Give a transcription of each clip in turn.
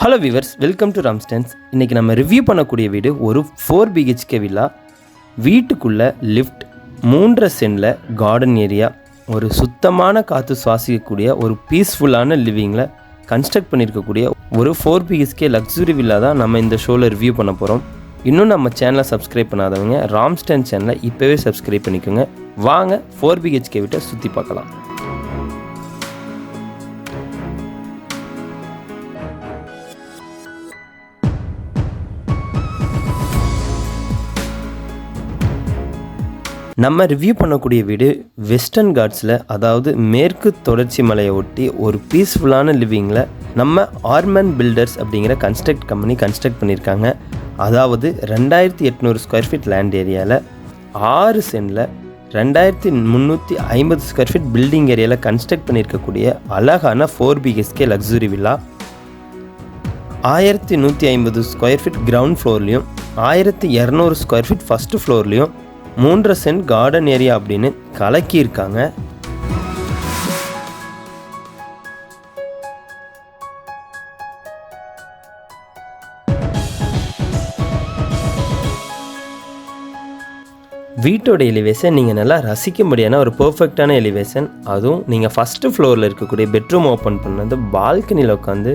Hello viewers, welcome to ராம்ஸ்டன்ஸ். இன்றைக்கி நம்ம ரிவ்யூ பண்ணக்கூடிய வீடு ஒரு 4 BHK வில்லா. வீட்டுக்குள்ளே லிஃப்ட், 3 சென்டில் கார்டன் ஏரியா, ஒரு சுத்தமான காற்று சுவாசிக்கக்கூடிய ஒரு பீஸ்ஃபுல்லான லிவிங்கில் கன்ஸ்ட்ரக்ட் பண்ணியிருக்கக்கூடிய ஒரு 4 BHK லக்ஸுரி வில்லா தான் நம்ம இந்த ஷோவில் ரிவ்யூ பண்ண போகிறோம். இன்னும் நம்ம சேனலை சப்ஸ்கிரைப் பண்ணாதவங்க ராம்ஸ்டன் சேனலை இப்போவே சப்ஸ்கிரைப் பண்ணிக்கோங்க. வாங்க 4 BHK வீட்டை சுற்றி பார்க்கலாம். நம்ம ரிவ்யூ பண்ணக்கூடிய வீடு வெஸ்டர்ன் காட்ஸில், அதாவது மேற்கு தொடர்ச்சி மலையை ஒட்டி ஒரு பீஸ்ஃபுல்லான லிவிங்கில் நம்ம ஆர்மன் பில்டர்ஸ் அப்படிங்கிற கன்ஸ்ட்ரக்ட் கம்பெனி கன்ஸ்ட்ரக்ட் பண்ணியிருக்காங்க. அதாவது 2800 ஸ்கொயர் ஃபீட் லேண்ட் ஏரியாவில் 6 சென்டில் 2350 ஸ்கொயர் ஃபீட் பில்டிங் ஏரியாவில் கன்ஸ்ட்ரக்ட் பண்ணியிருக்கக்கூடிய அழகான 4 BHK luxury villa. 1150 square feet ground ஃப்ளோர்லேயும் 1200 ஸ்கொயர் ஃபீட் ஃபஸ்ட்டு ஃப்ளோர்லேயும் 3 சென்ட் கார்டன் ஏரியா அப்படின்னு கலக்கியிருக்காங்க. வீட்டோட எலிவேஷன் நீங்கள் நல்லா ரசிக்கும்படியான ஒரு பர்ஃபெக்டான எலிவேஷன். அதுவும் நீங்கள் ஃபஸ்ட்டு ஃப்ளோரில் இருக்கக்கூடிய பெட்ரூம் ஓப்பன் பண்ணது பால்கனியில் உட்காந்து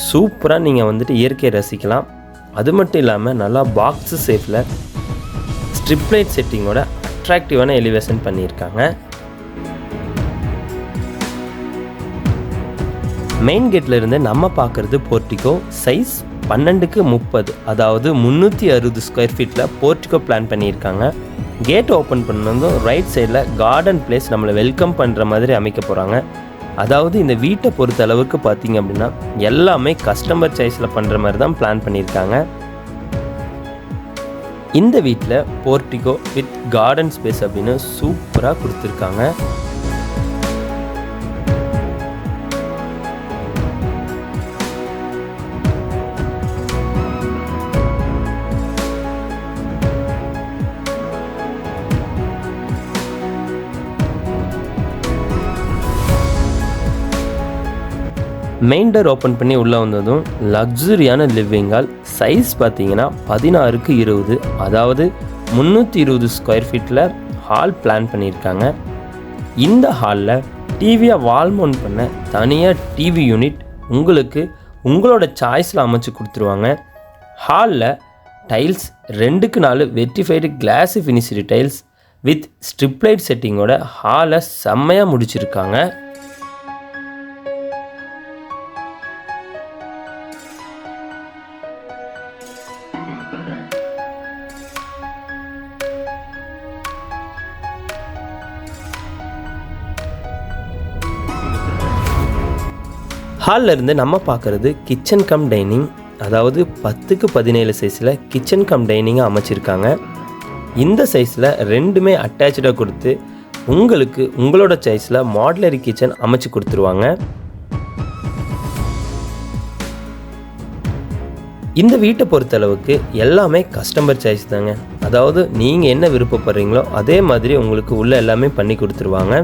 சூப்பராக நீங்கள் இயற்கையை ரசிக்கலாம். அது மட்டும் இல்லாமல் நல்லா பாக்ஸு சேஃபில் ஸ்ட்ரிப் லைட் செட்டிங்கோட அட்ராக்டிவான எலிவேஷன் பண்ணியிருக்காங்க. மெயின் கேட்டில் இருந்து நம்ம பார்க்குறது போர்ட்டிகோ. சைஸ் 12x30, அதாவது 360 ஸ்கொயர் ஃபீட்டில் போர்ட்டிகோ பிளான் பண்ணியிருக்காங்க. கேட் ஓப்பன் பண்ணதும் ரைட் சைடில் கார்டன் பிளேஸ் நம்மளை வெல்கம் பண்ணுற மாதிரி அமைக்க போகிறாங்க. அதாவது இந்த வீட்டை பொறுத்த அளவுக்கு பார்த்திங்க அப்படின்னா எல்லாமே கஸ்டமர் சாய்ஸில் பண்ணுற மாதிரி தான் பிளான் பண்ணியிருக்காங்க. இந்த வீட்டில் போர்ட்டிகோ வித் கார்டன் ஸ்பேஸ் அப்படின்னு சூப்பராக கொடுத்துருக்காங்க. மெயின் டோர் ஓப்பன் பண்ணி உள்ளே வந்ததும் லக்ஸுரியான லிவிங் ஹால். சைஸ் பார்த்தீங்கன்னா 16x20, அதாவது 320 ஸ்கொயர் ஃபீட்டில் ஹால் பிளான் பண்ணியிருக்காங்க. இந்த ஹாலில் டிவியை வால் மவுண்ட் பண்ண தனியாக டிவி யூனிட் உங்களுக்கு உங்களோட சாய்ஸில் அமைச்சு கொடுத்துருவாங்க. ஹாலில் tiles 2x4 vitrified glossy finished tiles with strip light செட்டிங்கோட ஹாலை செம்மையாக முடிச்சிருக்காங்க. ஹாலில் இருந்து நம்ம பார்க்குறது கிச்சன் கம் டைனிங், அதாவது 10x17 சைஸில் கிச்சன் கம் டைனிங்காக அமைச்சிருக்காங்க. இந்த சைஸில் ரெண்டுமே அட்டாச்சாக கொடுத்து உங்களுக்கு உங்களோட சாய்ஸில் மாடுலரி கிச்சன் அமைச்சு கொடுத்துருவாங்க. இந்த வீட்டை பொறுத்தளவுக்கு எல்லாமே கஸ்டமர் சாய்ஸ் தாங்க. அதாவது நீங்கள் என்ன விருப்பப்படுறீங்களோ அதே மாதிரி உங்களுக்கு உள்ள எல்லாமே பண்ணி கொடுத்துருவாங்க.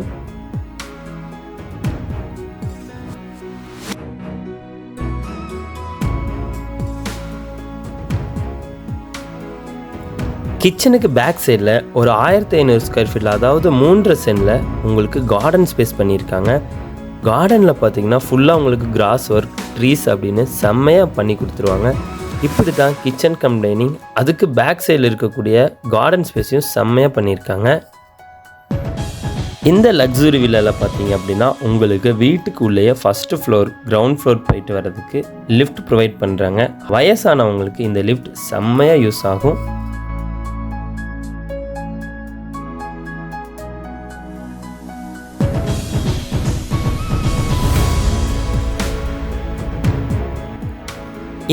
கிச்சனுக்கு பேக் சைடில் ஒரு 1500 ஸ்கொயர் ஃபீட்டில், அதாவது 3 சென்டில் உங்களுக்கு கார்டன் ஸ்பேஸ் பண்ணியிருக்காங்க. கார்டனில் பார்த்தீங்கன்னா ஃபுல்லாக உங்களுக்கு கிராஸ் ஒர்க், ட்ரீஸ் அப்படின்னு செம்மையாக பண்ணி கொடுத்துருவாங்க. இப்படி தான் கிச்சன் கம் டைனிங், அதுக்கு பேக் சைடில் இருக்கக்கூடிய கார்டன் ஸ்பேஸையும் செம்மையாக பண்ணியிருக்காங்க. இந்த லக்ஸுரி வில்லாவில் பார்த்தீங்க அப்படின்னா உங்களுக்கு வீட்டுக்கு உள்ளேயே ஃபஸ்ட்டு ஃப்ளோர், கிரவுண்ட் ஃப்ளோர் போயிட்டு வர்றதுக்கு லிஃப்ட் ப்ரொவைட் பண்ணுறாங்க. வயசானவங்களுக்கு இந்த லிஃப்ட் செம்மையாக யூஸ் ஆகும்.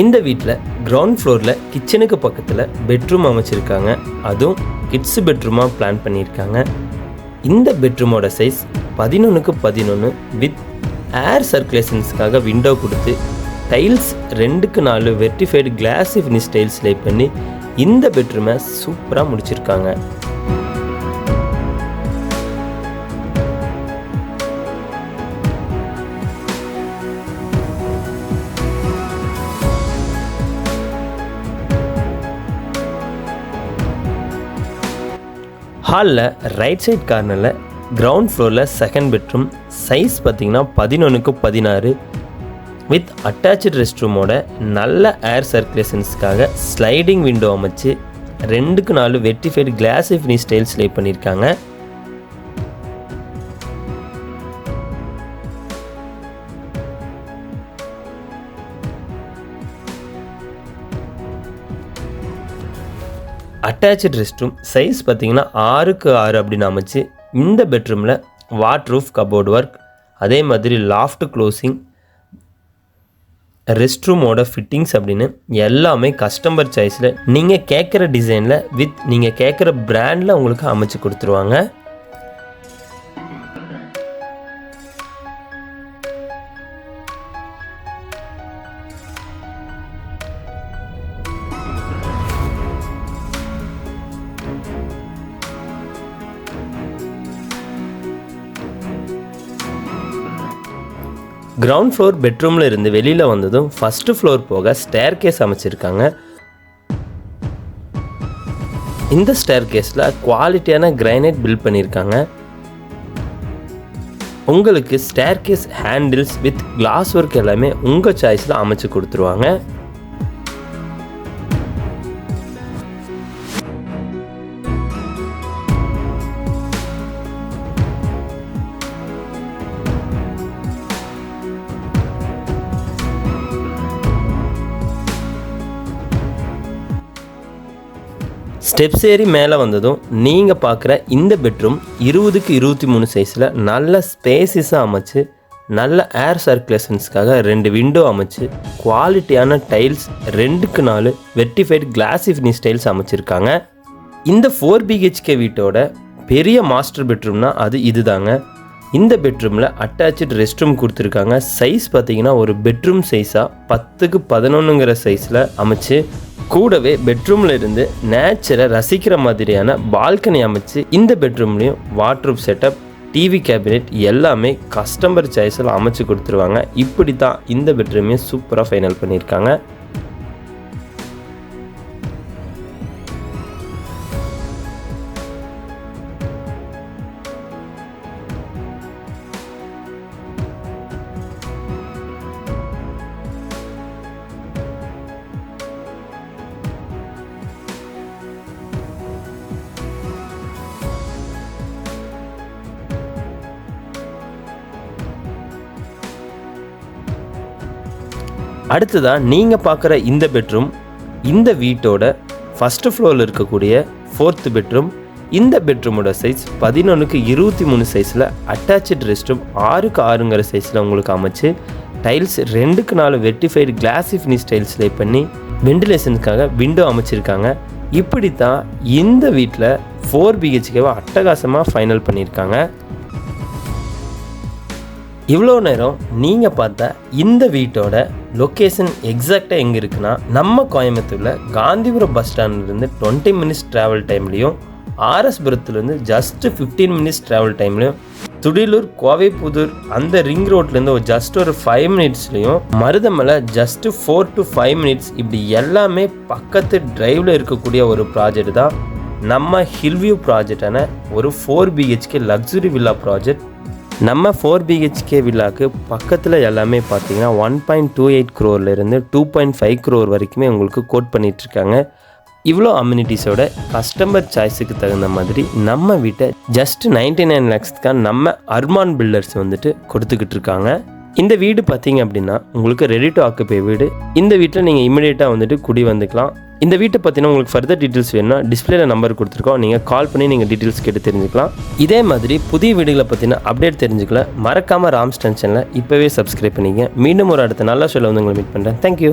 இந்த வீட்டில் கிரவுண்ட் ஃப்ளோரில் கிச்சனுக்கு பக்கத்தில் பெட்ரூம் அமைச்சிருக்காங்க. அதுவும் கிட்ஸு பெட்ரூமாக பிளான் பண்ணியிருக்காங்க. இந்த பெட்ரூமோட சைஸ் 11x11 வித் ஏர் சர்க்குலேஷன்ஸுக்காக விண்டோ கொடுத்து tiles 2x4 vitrified glossy finish tiles lay பண்ணி இந்த பெட்ரூமை சூப்பராக முடிச்சிருக்காங்க. ஹாலில் ரைட் சைட் கார்னரில் கிரவுண்ட் ஃப்ளோரில் செகண்ட் பெட்ரூம். சைஸ் பார்த்திங்கன்னா 11x16 வித் அட்டாச்சு ரெஸ்ட் ரூமோட நல்ல ஏர் சர்க்குலேஷன்ஸ்க்காக ஸ்லைடிங் விண்டோ அமைச்சு 2x4 vitrified glass finish tiles lay பண்ணியிருக்காங்க. அட்டாச்சு ரெஸ்ட் ரூம் சைஸ் பார்த்திங்கன்னா 6x6 அப்படின்னு அமைச்சு இந்த பெட்ரூமில் வாட் ரூஃப் கபோர்டு ஒர்க், அதே மாதிரி லாஃப்ட் க்ளோசிங், ரெஸ்ட் ரூமோட ஃபிட்டிங்ஸ் அப்படின்னு எல்லாமே கஸ்டமர் சாய்ஸில் நீங்கள் கேட்குற டிசைனில் வித் நீங்கள் கேட்குற பிராண்டில் உங்களுக்கு அமைச்சு கொடுத்துருவாங்க. கிரவுண்ட் ஃப்ளோர் பெட்ரூமில் இருந்து வெளியில் வந்ததும் ஃபஸ்ட்டு ஃப்ளோர் போக ஸ்டேர் கேஸ் அமைச்சிருக்காங்க. இந்த ஸ்டேர் கேஸில் குவாலிட்டியான கிரானைட் பில்ட் பண்ணியிருக்காங்க. உங்களுக்கு stair case handles with glass work எல்லாமே உங்கள் சாய்ஸில் அமைச்சு கொடுத்துருவாங்க. ஸ்டெப்ஸ் ஏறி மேலே வந்ததும் நீங்கள் பார்க்குற இந்த பெட்ரூம் 20x23 சைஸில் நல்ல ஸ்பேசிஸாக அமைச்சு நல்ல ஏர் சர்க்குலேஷன்ஸ்க்காக 2 விண்டோ அமைச்சு குவாலிட்டியான tiles 2x4 vitrified glass finish tiles அமைச்சிருக்காங்க. இந்த 4BHK வீட்டோட பெரிய மாஸ்டர் பெட்ரூம்னா அது இதுதாங்க. இந்த பெட்ரூமில் அட்டாச்சு ரெஸ்ட் ரூம் கொடுத்துருக்காங்க. சைஸ் பார்த்திங்கன்னா ஒரு பெட்ரூம் சைஸாக 10x11ங்கிற சைஸில் அமைச்சு கூடவே பெட்ரூமில் இருந்து நேச்சரை ரசிக்கிற மாதிரியான பால்கனி அமைச்சு இந்த பெட்ரூம்லேயும் வாட்ரூப் செட்டப், டிவி கேபினெட் எல்லாமே கஸ்டமர் சாய்ஸில் அமைச்சு கொடுத்துருவாங்க. இப்படி தான் இந்த பெட்ரூமையும் சூப்பராக ஃபைனல் பண்ணியிருக்காங்க. அடுத்ததாக நீங்கள் பார்க்குற இந்த பெட்ரூம் இந்த வீட்டோட ஃபஸ்ட்டு ஃப்ளோரில் இருக்கக்கூடிய 4th பெட்ரூம். இந்த பெட்ரூமோட சைஸ் 11x23 சைஸில் அட்டாச்சு ரெஸ்ட் ரூம் 6x6ங்கிற சைஸில் உங்களுக்கு அமைச்சு tiles 2x4 vitrified glass finish tiles lay பண்ணி வெண்டிலேஷனுக்காக விண்டோ அமைச்சிருக்காங்க. இப்படி தான் இந்த வீட்டில் 4BHKவை அட்டகாசமாக ஃபைனல் பண்ணியிருக்காங்க. இவ்வளோ நேரம் நீங்கள் பார்த்தா இந்த வீட்டோட லொக்கேஷன் எக்ஸாக்டாக எங்கே இருக்குன்னா நம்ம கோயம்புத்தூரில் காந்திபுரம் பஸ் ஸ்டாண்ட்லேருந்து 20 மினிட்ஸ் ட்ராவல் டைம்லேயும், ஆர்எஸ்புரத்துலேருந்து ஜஸ்ட்டு 15 மினிட்ஸ் ட்ராவல் டைம்லையும், துடிலூர் கோவைப்புதூர் அந்த ரிங் ரோட்லேருந்து ஜஸ்ட் ஒரு 5 மினிட்ஸ்லையும், மருதமலை ஜஸ்ட்டு 4 to 5 மினிட்ஸ் இப்படி எல்லாமே பக்கத்து டிரைவில் இருக்கக்கூடிய ஒரு ப்ராஜெக்ட் தான் நம்ம ஹில்வியூ ப்ராஜெக்டான ஒரு 4BHK லக்ஸுரி வில்லா ப்ராஜெக்ட். நம்ம 4BHK வில்லாக்கு பக்கத்தில் எல்லாமே பார்த்தீங்கன்னா 1.28 crore 2.5 crore வரைக்குமே உங்களுக்கு கோட் பண்ணிகிட்ருக்காங்க. இவ்வளோ அம்யூனிட்டிஸோட கஸ்டமர் சாய்ஸுக்கு தகுந்த மாதிரி நம்ம வீட்டை ஜஸ்ட் 99 lakhs நம்ம அர்மான் பில்டர்ஸ் வந்துட்டு கொடுத்துக்கிட்டு இருக்காங்க. இந்த வீடு பார்த்தீங்க அப்படின்னா உங்களுக்கு ரெடி டு ஆக்குபை வீடு. இந்த வீட்டில் நீங்கள் இமீடியட்டாக வந்துட்டு குடி வந்துக்கலாம். இந்த வீட்டை பற்றினா உங்களுக்கு ஃபர்தர் டீட்டெயில்ஸ் வேணும்னா டிஸ்பிளேல நம்பர் கொடுத்துருக்கோம், நீங்கள் கால் பண்ணி நீங்கள் டீட்டெயில்ஸ் கேட்டு தெரிஞ்சுக்கலாம். இதே மாதிரி புதிய வீடுகளை பற்றின அப்டேட் தெரிஞ்சுக்கல மறக்காமல் ராம்ஸ் டென்ஷனில் இப்போவே சப்ஸ்கிரைப் பண்ணிங்க. மீண்டும் ஒரு அடுத்த நல்ல ஷோவில் வந்து உங்களை மீட் பண்ணுறேன். தேங்க்யூ.